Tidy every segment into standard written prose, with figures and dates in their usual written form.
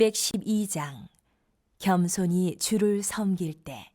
212장 겸손히 주를 섬길 때.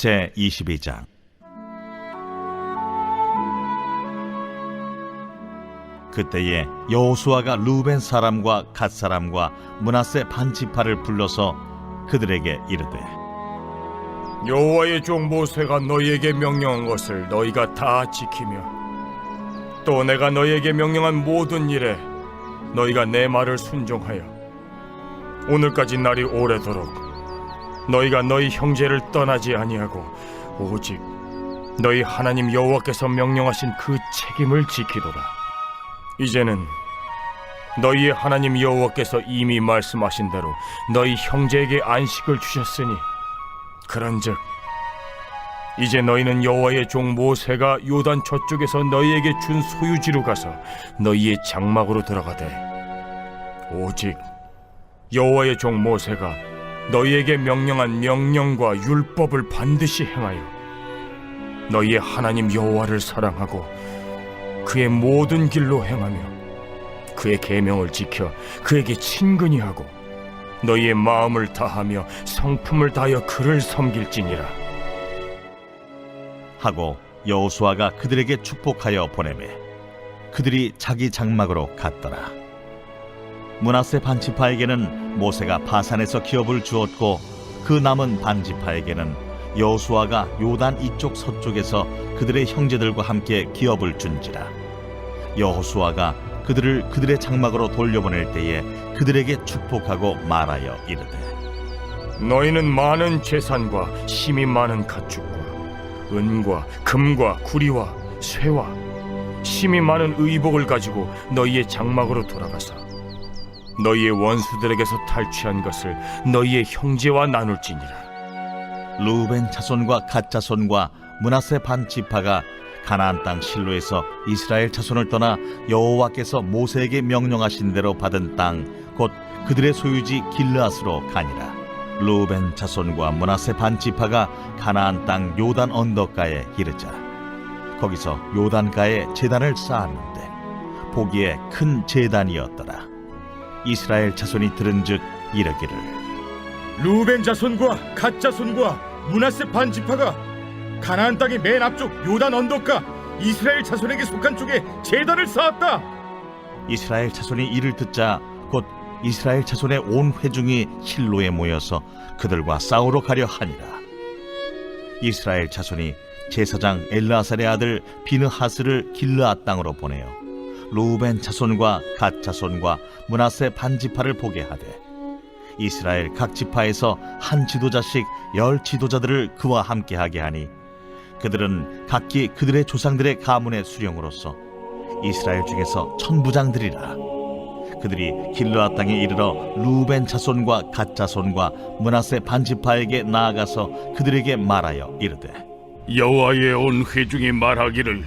제22장. 그때에 여호수아가 루벤 사람과 갓 사람과 므낫세 반 지파를 불러서 그들에게 이르되, 여호와의 종 모세가 너희에게 명령한 것을 너희가 다 지키며 또 내가 너희에게 명령한 모든 일에 너희가 내 말을 순종하여 오늘까지 날이 오래도록 너희가 너희 형제를 떠나지 아니하고 오직 너희 하나님 여호와께서 명령하신 그 책임을 지키도다. 이제는 너희의 하나님 여호와께서 이미 말씀하신 대로 너희 형제에게 안식을 주셨으니 그런즉 이제 너희는 여호와의 종 모세가 요단 저쪽에서 너희에게 준 소유지로 가서 너희의 장막으로 들어가되 오직 여호와의 종 모세가 너희에게 명령한 명령과 율법을 반드시 행하여 너희의 하나님 여호와를 사랑하고 그의 모든 길로 행하며 그의 계명을 지켜 그에게 친근히 하고 너희의 마음을 다하며 성품을 다하여 그를 섬길지니라 하고 여호수아가 그들에게 축복하여 보내매 그들이 자기 장막으로 갔더라. 므낫세 반 지파에게는 모세가 바산에서 기업을 주었고 그 남은 반 지파에게는 여호수아가 요단 이쪽 서쪽에서 그들의 형제들과 함께 기업을 준지라. 여호수아가 그들을 그들의 장막으로 돌려보낼 때에 그들에게 축복하고 말하여 이르되, 너희는 많은 재산과 힘이 많은 가축과 은과 금과 구리와 쇠와 심히 많은 의복을 가지고 너희의 장막으로 돌아가서 너희의 원수들에게서 탈취한 것을 너희의 형제와 나눌지니라. 루벤 자손과 갓 자손과 므낫세 반 지파가 가나안 땅 실로에서 이스라엘 자손을 떠나 여호와께서 모세에게 명령하신 대로 받은 땅 곧 그들의 소유지 길르앗으로 가니라. 루벤 자손과 므낫세 반 지파가 가나안 땅 요단 언덕가에 이르자 거기서 요단가에 제단을 쌓았는데 보기에 큰 제단이었더라. 이스라엘 자손이 들은즉 이르기를 루벤 자손과 갓 자손과 므낫세 반 지파가 가나안 땅의 맨 앞쪽 요단 언덕가 이스라엘 자손에게 속한 쪽에 제단을 쌓았다. 이스라엘 자손이 이를 듣자 곧 이스라엘 자손의 온 회중이 실로에 모여서 그들과 싸우러 가려 하니라. 이스라엘 자손이 제사장 엘르아살의 아들 비느하스를 길르앗 땅으로 보내어 루벤 자손과 갓 자손과 므낫세 반 지파를 보게 하되 이스라엘 각 지파에서 한 지도자씩 10 지도자들을 그와 함께하게 하니 그들은 각기 그들의 조상들의 가문의 수령으로서 이스라엘 중에서 천부장들이라. 그들이 길르앗 땅에 이르러 루벤 자손과 갓 자손과 므낫세 반 지파에게 나아가서 그들에게 말하여 이르되 여호와의 온 회중이 말하기를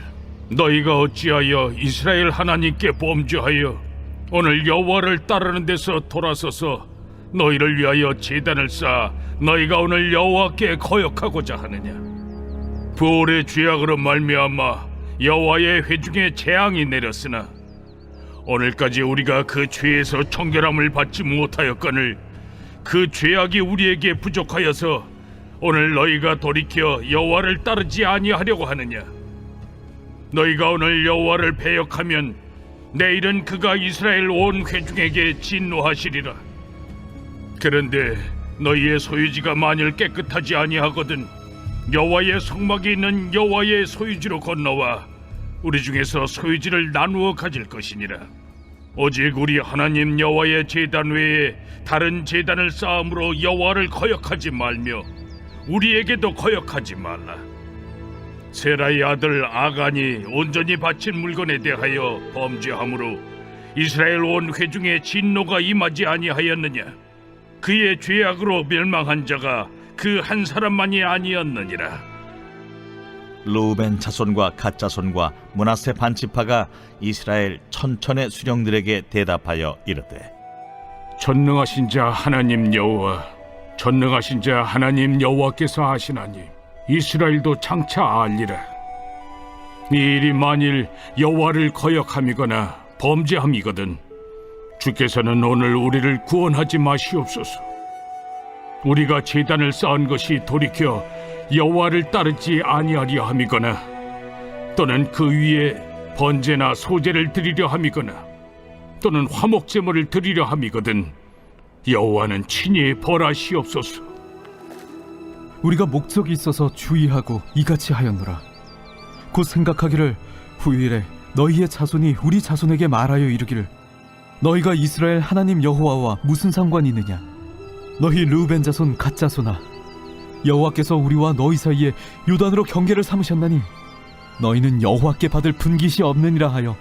너희가 어찌하여 이스라엘 하나님께 범죄하여 오늘 여호와를 따르는 데서 돌아서서 너희를 위하여 제단을 쌓아 너희가 오늘 여호와께 거역하고자 하느냐. 부올의 죄악으로 말미암아 여호와의 회중에 재앙이 내렸으나 오늘까지 우리가 그 죄에서 청결함을 받지 못하였거늘 그 죄악이 우리에게 부족하여서 오늘 너희가 돌이켜 여호와를 따르지 아니하려고 하느냐. 너희가 오늘 여호와를 배역하면 내일은 그가 이스라엘 온 회중에게 진노하시리라. 그런데 너희의 소유지가 만일 깨끗하지 아니하거든 여호와의 성막이 있는 여호와의 소유지로 건너와 우리 중에서 소유지를 나누어 가질 것이니라. 오직 우리 하나님 여호와의 제단 외에 다른 제단을 쌓음으로 여호와를 거역하지 말며 우리에게도 거역하지 말라. 세라의 아들 아간이 온전히 바친 물건에 대하여 범죄함으로 이스라엘 온 회중에 진노가 임하지 아니하였느냐. 그의 죄악으로 멸망한 자가 그 한 사람만이 아니었느니라. 루벤 자손과 갓 자손과 므낫세 반 지파가 이스라엘 천천의 수령들에게 대답하여 이르되 전능하신 자 하나님 여호와, 전능하신 자 하나님 여호와께서 하시나니 이스라엘도 장차 알리라. 이 일이 만일 여호와를 거역함이거나 범죄함이거든 주께서는 오늘 우리를 구원하지 마시옵소서. 우리가 제단을 쌓은 것이 돌이켜 여호와를 따르지 아니하려 함이거나 또는 그 위에 번제나 소제를 드리려 함이거나 또는 화목 제물을 드리려 함이거든 여호와는 친히 벌하시옵소서. 우리가 목적이 있어서 주의하고 이같이 하였노라. 곧 생각하기를 후일에 너희의 자손이 우리 자손에게 말하여 이르기를 너희가 이스라엘 하나님 여호와와 무슨 상관이 있느냐. 너희 르우벤 자손 갓 자손아, 여호와께서 우리와 너희 사이에 요단으로 경계를 삼으셨나니 너희는 여호와께 받을 분깃이 없느니라 하여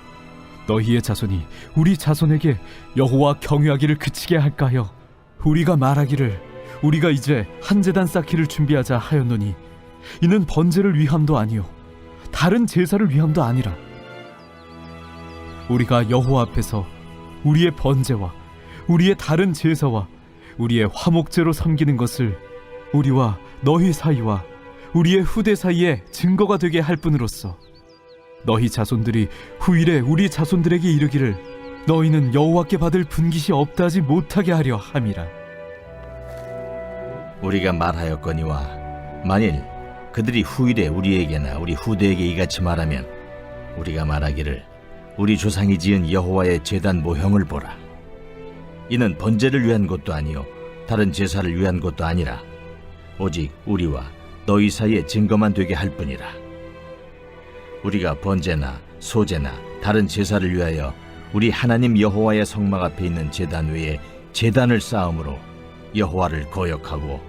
너희의 자손이 우리 자손에게 여호와 경유하기를 그치게 할까 하여 우리가 말하기를 우리가 이제 한 제단 쌓기를 준비하자 하였노니 이는 번제를 위함도 아니요 다른 제사를 위함도 아니라 우리가 여호와 앞에서 우리의 번제와 우리의 다른 제사와 우리의 화목제로 섬기는 것을 우리와 너희 사이와 우리의 후대 사이에 증거가 되게 할 뿐으로써 너희 자손들이 후일에 우리 자손들에게 이르기를 너희는 여호와께 받을 분깃이 없다지 못하게 하려 함이라. 우리가 말하였거니와 만일 그들이 후일에 우리에게나 우리 후대에게 이같이 말하면 우리가 말하기를 우리 조상이 지은 여호와의 제단 모형을 보라. 이는 번제를 위한 것도 아니요 다른 제사를 위한 것도 아니라 오직 우리와 너희 사이에 증거만 되게 할 뿐이라. 우리가 번제나 소제나 다른 제사를 위하여 우리 하나님 여호와의 성막 앞에 있는 제단 외에 제단을 쌓음으로 여호와를 거역하고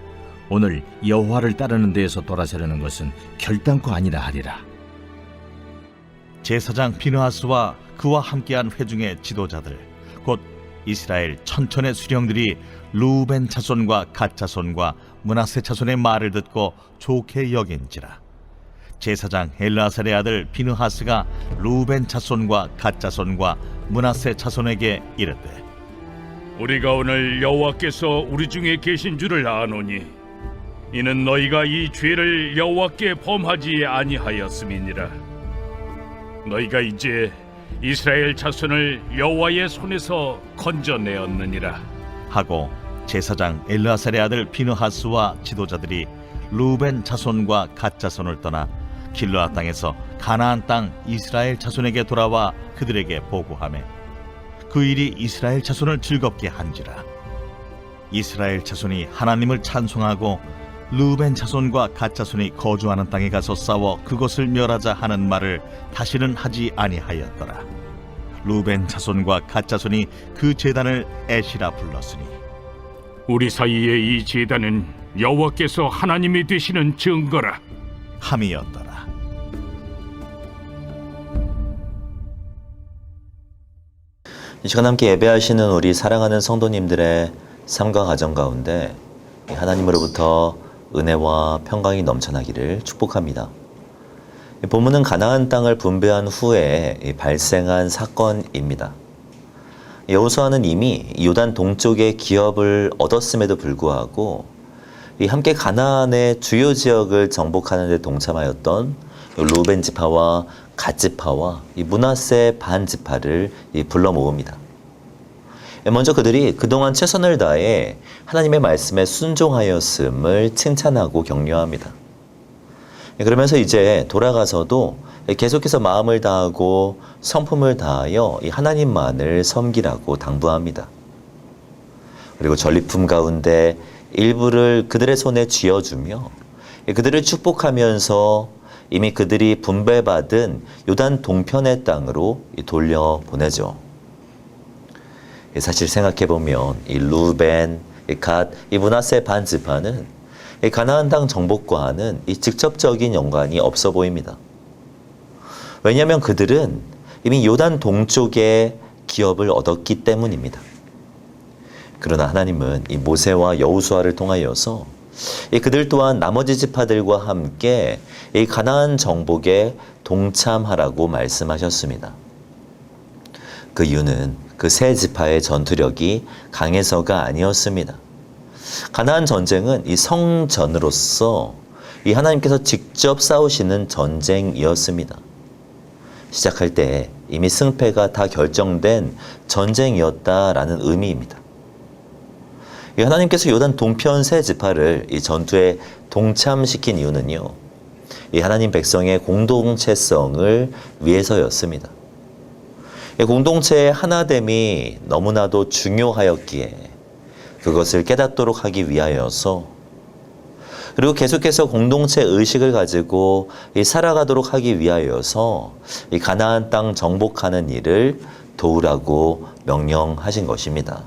오늘 여호와를 따르는 데에서 돌아서려는 것은 결단코 아니라 하리라. 제사장 비느하스와 그와 함께한 회중의 지도자들 곧 이스라엘 천천의 수령들이 루벤 자손과 갓 자손과 므낫세 자손의 말을 듣고 좋게 여긴지라. 제사장 엘르아살의 아들 비느하스가 루벤 자손과 갓 자손과 므낫세 자손에게 이르되 우리가 오늘 여호와께서 우리 중에 계신 줄을 아노니 이는 너희가 이 죄를 여호와께 범하지 아니하였음이니라. 너희가 이제 이스라엘 자손을 여호와의 손에서 건져내었느니라 하고 제사장 엘르아살의 아들 비느하스와 지도자들이 루벤 자손과 갓 자손을 떠나 길르앗 땅에서 가나안 땅 이스라엘 자손에게 돌아와 그들에게 보고하매 그 일이 이스라엘 자손을 즐겁게 한지라. 이스라엘 자손이 하나님을 찬송하고 루벤 자손과 갓 자손이 거주하는 땅에 가서 싸워 그것을 멸하자 하는 말을 다시는 하지 아니하였더라. 루벤 자손과 갓 자손이 그 제단을 에시라 불렀으니 우리 사이의 이 제단은 여호와께서 하나님이 되시는 증거라 함이었더라. 이 시간 함께 예배하시는 우리 사랑하는 성도님들의 삶과 가정 가운데 하나님으로부터 은혜와 평강이 넘쳐나기를 축복합니다. 본문은 가나안 땅을 분배한 후에 발생한 사건입니다. 여호수아는 이미 요단 동쪽의 기업을 얻었음에도 불구하고 함께 가나안의 주요 지역을 정복하는 데 동참하였던 루벤 지파와 갓 지파와 므낫세 반 지파를 불러 모읍니다. 먼저 그들이 그동안 최선을 다해 하나님의 말씀에 순종하였음을 칭찬하고 격려합니다. 그러면서 이제 돌아가서도 계속해서 마음을 다하고 성품을 다하여 이 하나님만을 섬기라고 당부합니다. 그리고 전리품 가운데 일부를 그들의 손에 쥐어주며 그들을 축복하면서 이미 그들이 분배받은 요단 동편의 땅으로 돌려보내죠. 사실 생각해보면 이 루벤, 이 갓, 이 므낫세 반 지파는 이 가나안 땅 정복과는 이 직접적인 연관이 없어 보입니다. 왜냐하면 그들은 이미 요단 동쪽에 기업을 얻었기 때문입니다. 그러나 하나님은 이 모세와 여호수아를 통하여서 이 그들 또한 나머지 지파들과 함께 이 가나안 정복에 동참하라고 말씀하셨습니다. 그 이유는 그 세 지파의 전투력이 강해서가 아니었습니다. 가나안 전쟁은 이 성전으로서 이 하나님께서 직접 싸우시는 전쟁이었습니다. 시작할 때 이미 승패가 다 결정된 전쟁이었다라는 의미입니다. 이 하나님께서 요단 동편 세 지파를 이 전투에 동참시킨 이유는요, 이 하나님 백성의 공동체성을 위해서였습니다. 이 공동체의 하나됨이 너무나도 중요하였기에 그것을 깨닫도록 하기 위하여서, 그리고 계속해서 공동체 의식을 가지고 살아가도록 하기 위하여서 이 가나안 땅 정복하는 일을 도우라고 명령하신 것입니다.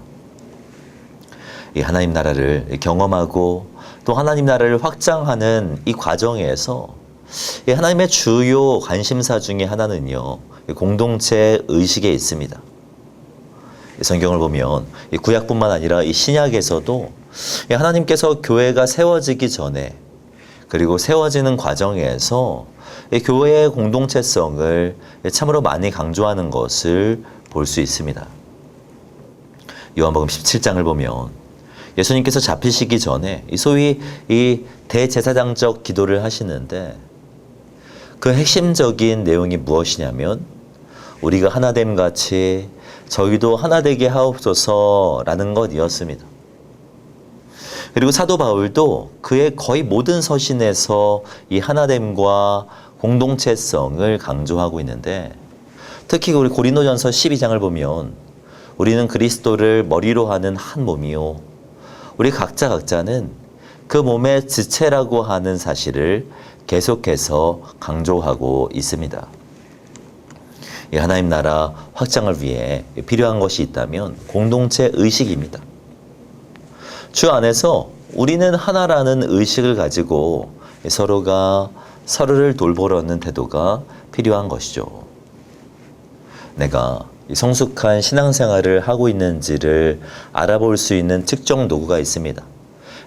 이 하나님 나라를 경험하고 또 하나님 나라를 확장하는 이 과정에서 이 하나님의 주요 관심사 중에 하나는요, 공동체 의식에 있습니다. 성경을 보면 이 구약뿐만 아니라 이 신약에서도 하나님께서 교회가 세워지기 전에 그리고 세워지는 과정에서 이 교회의 공동체성을 참으로 많이 강조하는 것을 볼 수 있습니다. 요한복음 17장을 보면 예수님께서 잡히시기 전에 소위 이 대제사장적 기도를 하시는데 그 핵심적인 내용이 무엇이냐면 우리가 하나됨 같이 저희도 하나되게 하옵소서라는 것이었습니다. 그리고 사도 바울도 그의 거의 모든 서신에서 이 하나됨과 공동체성을 강조하고 있는데, 특히 우리 고린도전서 12장을 보면 우리는 그리스도를 머리로 하는 한 몸이요 우리 각자는 그 몸의 지체라고 하는 사실을 계속해서 강조하고 있습니다. 이 하나님 나라 확장을 위해 필요한 것이 있다면 공동체 의식입니다. 주 안에서 우리는 하나라는 의식을 가지고 서로가 서로를 돌보려는 태도가 필요한 것이죠. 내가 성숙한 신앙생활을 하고 있는지를 알아볼 수 있는 측정 도구가 있습니다.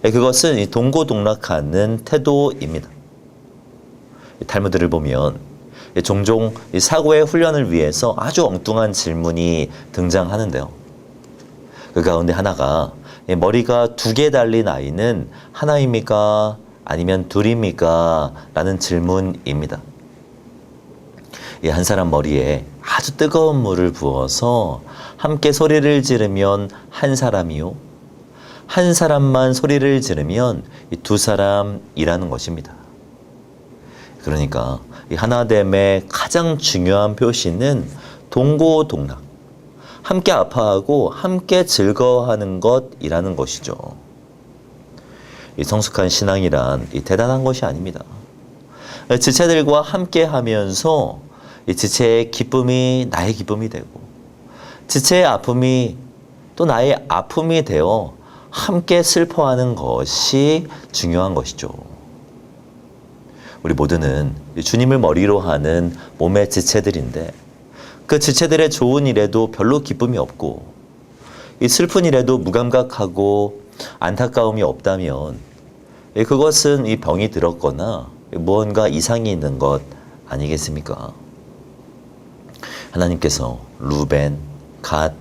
그것은 이 동고동락하는 태도입니다. 탈무드를 보면 종종 이 사고의 훈련을 위해서 아주 엉뚱한 질문이 등장하는데요. 그 가운데 하나가 머리가 2개 달린 아이는 하나입니까? 아니면 둘입니까? 라는 질문입니다. 한 사람 머리에 아주 뜨거운 물을 부어서 함께 소리를 지르면 한 사람이요. 한 사람만 소리를 지르면 2사람이라는 것입니다. 그러니까 이 하나됨의 가장 중요한 표시는 동고동락. 함께 아파하고 함께 즐거워하는 것이라는 것이죠. 이 성숙한 신앙이란 대단한 것이 아닙니다. 지체들과 함께 하면서 이 지체의 기쁨이 나의 기쁨이 되고 지체의 아픔이 또 나의 아픔이 되어 함께 슬퍼하는 것이 중요한 것이죠. 우리 모두는 주님을 머리로 하는 몸의 지체들인데 그 지체들의 좋은 일에도 별로 기쁨이 없고 이 슬픈 일에도 무감각하고 안타까움이 없다면 그것은 이 병이 들었거나 무언가 이상이 있는 것 아니겠습니까? 하나님께서 루벤, 갓,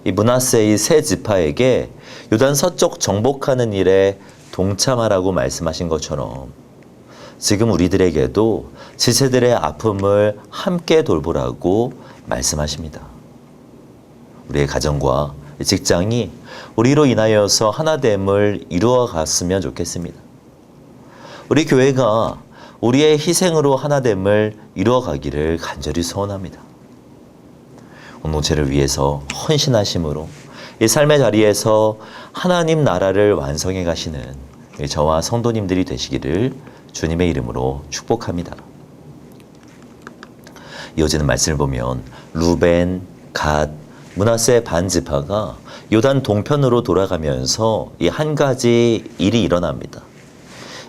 이 므낫세의 세 지파에게 요단 서쪽 정복하는 일에 동참하라고 말씀하신 것처럼 지금 우리들에게도 지체들의 아픔을 함께 돌보라고 말씀하십니다. 우리의 가정과 직장이 우리로 인하여서 하나됨을 이루어 갔으면 좋겠습니다. 우리 교회가 우리의 희생으로 하나됨을 이루어 가기를 간절히 소원합니다. 공동체를 위해서 헌신하심으로 이 삶의 자리에서 하나님 나라를 완성해 가시는 저와 성도님들이 되시기를 주님의 이름으로 축복합니다. 이어지는 말씀을 보면 루벤, 갓, 므낫세 반지파가 요단 동편으로 돌아가면서 이 한 가지 일이 일어납니다.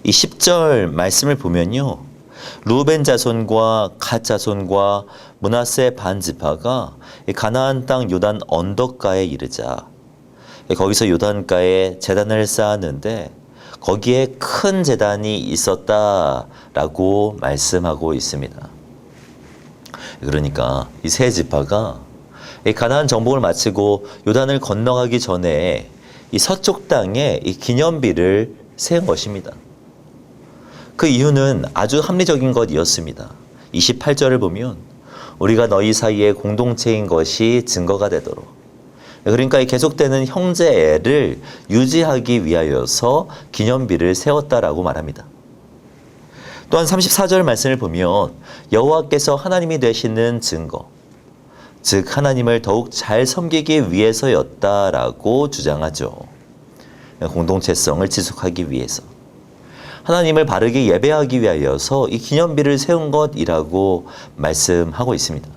이 10절 말씀을 보면요. 루벤 자손과 갓 자손과 므낫세 반지파가 가나안 땅 요단 언덕가에 이르자 거기서 요단가에 제단을 쌓았는데 거기에 큰 제단이 있었다라고 말씀하고 있습니다. 그러니까 이 세 지파가 이 가나안 정복을 마치고 요단을 건너가기 전에 이 서쪽 땅에 이 기념비를 세운 것입니다. 그 이유는 아주 합리적인 것이었습니다. 28절을 보면 우리가 너희 사이에 공동체인 것이 증거가 되도록 그러니까 이 계속되는 형제애를 유지하기 위하여서 기념비를 세웠다라고 말합니다. 또한 34절 말씀을 보면 여호와께서 하나님이 되시는 증거 즉 하나님을 더욱 잘 섬기기 위해서였다라고 주장하죠. 공동체성을 지속하기 위해서 하나님을 바르게 예배하기 위하여서 이 기념비를 세운 것이라고 말씀하고 있습니다.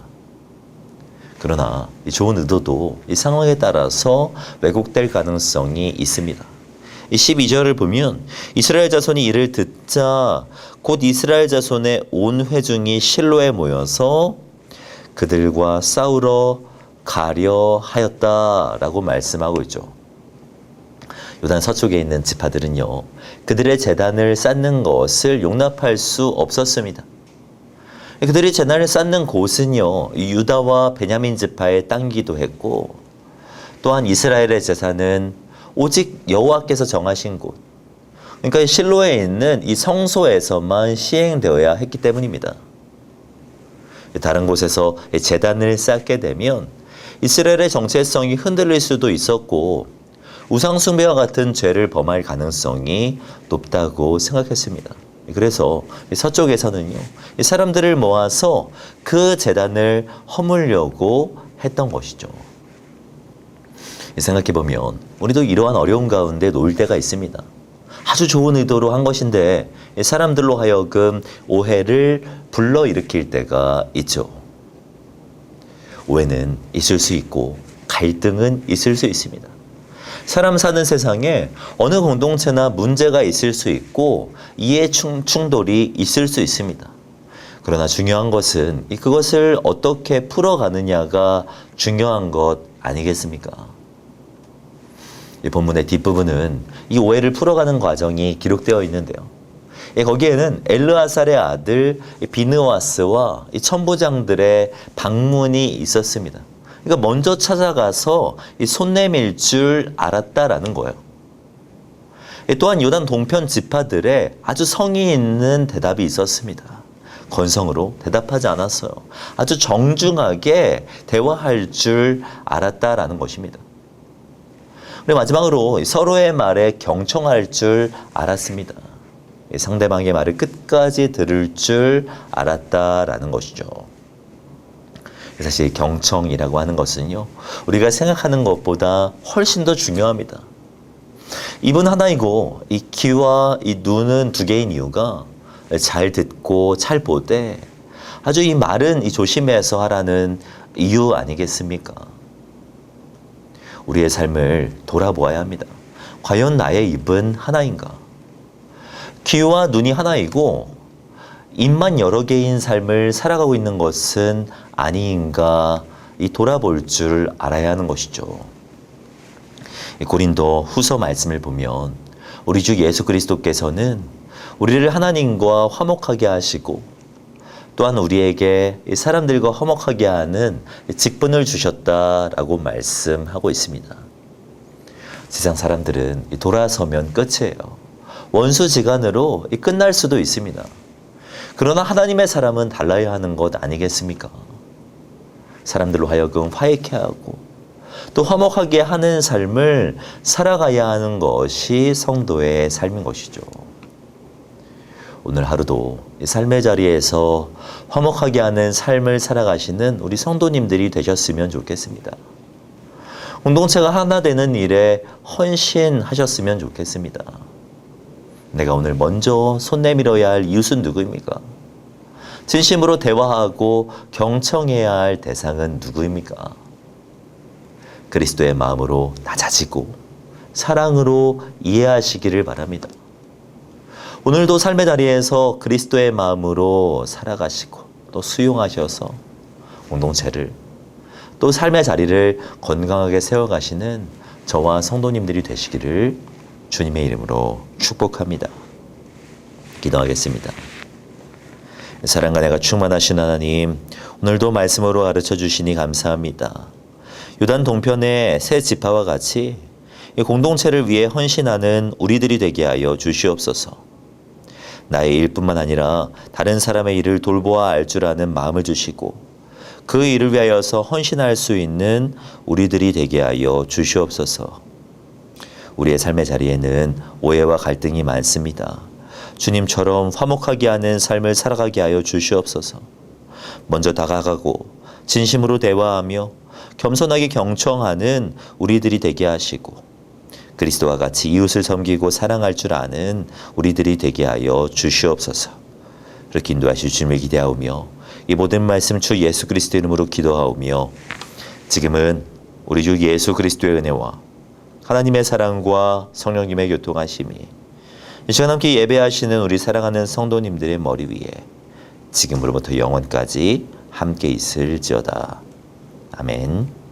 그러나 이 좋은 의도도 이 상황에 따라서 왜곡될 가능성이 있습니다. 이 12절을 보면 이스라엘 자손이 이를 듣자 곧 이스라엘 자손의 온 회중이 실로에 모여서 그들과 싸우러 가려 하였다라고 말씀하고 있죠. 요단 서쪽에 있는 지파들은요. 그들의 제단을 쌓는 것을 용납할 수 없었습니다. 그들이 제단을 쌓는 곳은요. 유다와 베냐민 지파의 땅이기도 했고 또한 이스라엘의 제사는 오직 여호와께서 정하신 곳 그러니까 실로에 있는 이 성소에서만 시행되어야 했기 때문입니다. 다른 곳에서 제단을 쌓게 되면 이스라엘의 정체성이 흔들릴 수도 있었고 우상숭배와 같은 죄를 범할 가능성이 높다고 생각했습니다. 그래서 서쪽에서는요, 사람들을 모아서 그 제단을 허물려고 했던 것이죠. 생각해보면 우리도 이러한 어려운 가운데 놓일 때가 있습니다. 아주 좋은 의도로 한 것인데 사람들로 하여금 오해를 불러일으킬 때가 있죠. 오해는 있을 수 있고 갈등은 있을 수 있습니다. 사람 사는 세상에 어느 공동체나 문제가 있을 수 있고 이해 충돌이 있을 수 있습니다. 그러나 중요한 것은 그것을 어떻게 풀어가느냐가 중요한 것 아니겠습니까? 이 본문의 뒷부분은 이 오해를 풀어가는 과정이 기록되어 있는데요. 거기에는 엘르아살의 아들 비느와스와 이 천부장들의 방문이 있었습니다. 그러니까 먼저 찾아가서 손 내밀 줄 알았다라는 거예요. 또한 요단 동편 지파들의 아주 성의 있는 대답이 있었습니다. 건성으로 대답하지 않았어요. 아주 정중하게 대화할 줄 알았다라는 것입니다. 그리고 마지막으로 서로의 말에 경청할 줄 알았습니다. 상대방의 말을 끝까지 들을 줄 알았다라는 것이죠. 사실 경청이라고 하는 것은요, 우리가 생각하는 것보다 훨씬 더 중요합니다. 입은 하나이고 이 귀와 이 눈은 두 개인 이유가 잘 듣고 잘 보되 아주 이 말은 이 조심해서 하라는 이유 아니겠습니까? 우리의 삶을 돌아보아야 합니다. 과연 나의 입은 하나인가? 귀와 눈이 하나이고 입만 여러 개인 삶을 살아가고 있는 것은 아닌가 이 돌아볼 줄 알아야 하는 것이죠. 고린도 후서 말씀을 보면 우리 주 예수 그리스도께서는 우리를 하나님과 화목하게 하시고 또한 우리에게 사람들과 화목하게 하는 직분을 주셨다라고 말씀하고 있습니다. 세상 사람들은 돌아서면 끝이에요. 원수지간으로 끝날 수도 있습니다. 그러나 하나님의 사람은 달라야 하는 것 아니겠습니까? 사람들로 하여금 화해케 하고 또 화목하게 하는 삶을 살아가야 하는 것이 성도의 삶인 것이죠. 오늘 하루도 이 삶의 자리에서 화목하게 하는 삶을 살아가시는 우리 성도님들이 되셨으면 좋겠습니다. 공동체가 하나 되는 일에 헌신하셨으면 좋겠습니다. 내가 오늘 먼저 손 내밀어야 할 이웃은 누구입니까? 진심으로 대화하고 경청해야 할 대상은 누구입니까? 그리스도의 마음으로 낮아지고 사랑으로 이해하시기를 바랍니다. 오늘도 삶의 자리에서 그리스도의 마음으로 살아가시고 또 수용하셔서 공동체를 또 삶의 자리를 건강하게 세워가시는 저와 성도님들이 되시기를 주님의 이름으로 축복합니다. 기도하겠습니다. 사랑과 내가 충만하신 하나님, 오늘도 말씀으로 가르쳐 주시니 감사합니다. 요단 동편의 새 지파와 같이 공동체를 위해 헌신하는 우리들이 되게 하여 주시옵소서. 나의 일뿐만 아니라 다른 사람의 일을 돌보아 알 줄 아는 마음을 주시고 그 일을 위하여서 헌신할 수 있는 우리들이 되게 하여 주시옵소서. 우리의 삶의 자리에는 오해와 갈등이 많습니다. 주님처럼 화목하게 하는 삶을 살아가게 하여 주시옵소서. 먼저 다가가고 진심으로 대화하며 겸손하게 경청하는 우리들이 되게 하시고 그리스도와 같이 이웃을 섬기고 사랑할 줄 아는 우리들이 되게 하여 주시옵소서. 그렇게 인도하실 주님을 기대하오며 이 모든 말씀 주 예수 그리스도의 이름으로 기도하오며 지금은 우리 주 예수 그리스도의 은혜와 하나님의 사랑과 성령님의 교통하심이 이 시간 함께 예배하시는 우리 사랑하는 성도님들의 머리 위에 지금으로부터 영원까지 함께 있을지어다. 아멘.